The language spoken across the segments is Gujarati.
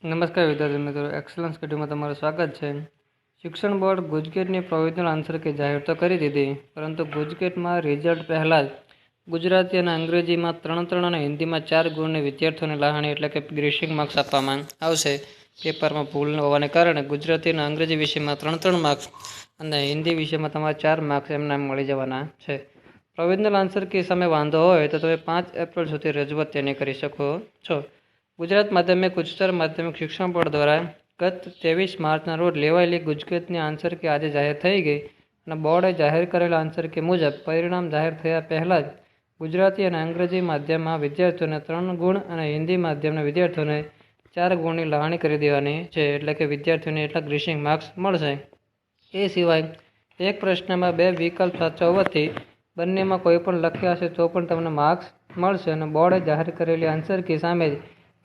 નમસ્કાર વિદ્યાર્થી મિત્રો, એક્સલન્સ સ્ટડીમાં તમારું સ્વાગત છે. શિક્ષણ બોર્ડ ગુજકેટની પ્રોવિઝનલ આન્સર કી જાહેર તો કરી દીધી, પરંતુ ગુજકેટમાં રિઝલ્ટ પહેલાં જ ગુજરાતી અને અંગ્રેજીમાં 3 અને હિન્દીમાં 4 ગુણની વિદ્યાર્થીઓને લહાણી એટલે કે ગ્રેસિંગ માર્ક્સ આપવામાં આવશે. પેપરમાં ભૂલ હોવાને કારણે ગુજરાતી અને અંગ્રેજી વિષયમાં 3 માર્ક્સ અને હિન્દી વિષયમાં તમારે 4 માર્ક્સ એમને મળી જવાના છે. પ્રોવિઝનલ આન્સર કી સામે વાંધો હોય તો તમે 5 એપ્રિલ સુધી રજૂઆત તેની કરી શકો છો. ગુજરાત માધ્યમિક ઉચ્ચતર માધ્યમિક શિક્ષણ બોર્ડ દ્વારા ગત 23 માર્ચના રોજ લેવાયેલી ગુજકેટની આન્સર કી આજે જાહેર થઈ ગઈ અને બોર્ડે જાહેર કરેલા આન્સર કી મુજબ પરિણામ જાહેર થયા પહેલાં જ ગુજરાતી અને અંગ્રેજી માધ્યમમાં વિદ્યાર્થીઓને 3 ગુણ અને હિન્દી માધ્યમના વિદ્યાર્થીઓને 4 ગુણની લહાણી કરી દેવાની છે. એટલે કે વિદ્યાર્થીઓને એટલા ગ્રેસિંગ માર્ક્સ મળશે. એ સિવાય એક પ્રશ્નમાં 2 વિકલ્પ સાચા હોવાથી બંનેમાં કોઈ પણ લખ્યા હશે તો પણ તમને માર્ક્સ મળશે અને બોર્ડે જાહેર કરેલી આન્સર કી સામે જ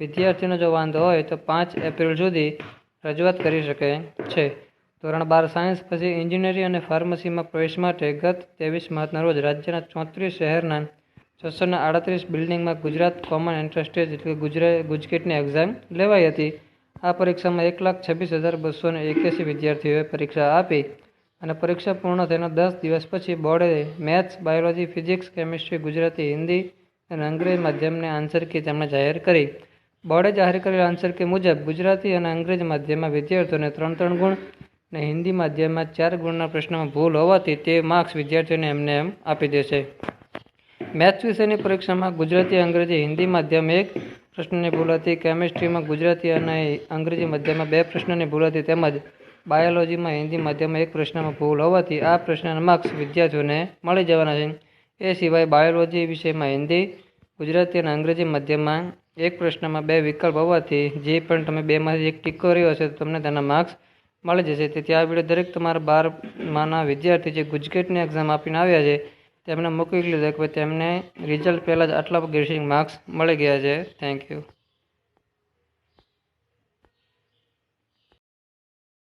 વિદ્યાર્થીઓને જો વાંધો હોય તો 5 એપ્રિલ સુધી રજૂઆત કરી શકે છે. ધોરણ 12 સાયન્સ પછી એન્જિનિયરિંગ અને ફાર્મસીમાં પ્રવેશ માટે ગત 23 માર્ચના રોજ રાજ્યના 34 શહેરના 638 બિલ્ડિંગમાં ગુજરાત કોમન એન્ટ્રન્સ ટેસ્ટ એટલે કે ગુજકેટની એક્ઝામ લેવાઈ હતી. આ પરીક્ષામાં 1,26,281 વિદ્યાર્થીઓએ પરીક્ષા આપી અને પરીક્ષા પૂર્ણ થઈને 10 દિવસ પછી બોર્ડે maths, biology, physics, chemistry, Gujarati, Hindi અને અંગ્રેજી માધ્યમની આન્સર કી તેમણે જાહેર કરી. બોર્ડે જાહેર કરેલા આન્સર કી મુજબ ગુજરાતી અને અંગ્રેજી માધ્યમમાં વિદ્યાર્થીઓને 3 ગુણ અને હિન્દી માધ્યમમાં 4 ગુણના પ્રશ્નમાં ભૂલ હોવાથી તે માર્ક્સ વિદ્યાર્થીઓને એમને એમ આપી દેશે. મેથ્સ વિષયની પરીક્ષામાં ગુજરાતી, અંગ્રેજી, હિન્દી માધ્યમ 1 પ્રશ્નની ભૂલ હતી. કેમિસ્ટ્રીમાં ગુજરાતી અને અંગ્રેજી માધ્યમમાં 2 પ્રશ્નની ભૂલ હતી તેમજ બાયોલોજીમાં હિન્દી માધ્યમમાં 1 પ્રશ્નમાં ભૂલ હોવાથી આ પ્રશ્નના માર્ક્સ વિદ્યાર્થીઓને મળી જવાના છે. એ સિવાય બાયોલોજી વિષયમાં હિન્દી, ગુજરાતી અને અંગ્રેજી માધ્યમમાં 1 પ્રશ્નમાં 2 વિકલ્પ હોવાથી જે પણ તમે 2માંથી 1 ટીક કર્યો હશે તો તમને તેના માર્ક્સ મળી જશે. તેથી આ વિડીયો દરેક તમારા 12માના વિદ્યાર્થી જે ગુજકેટની એક્ઝામ આપીને આવ્યા છે તેમને મોકલી લીધા કે તેમને રિઝલ્ટ પહેલાં જ આટલા ગ્રેસિંગ માર્ક્સ મળી ગયા છે. Thank you.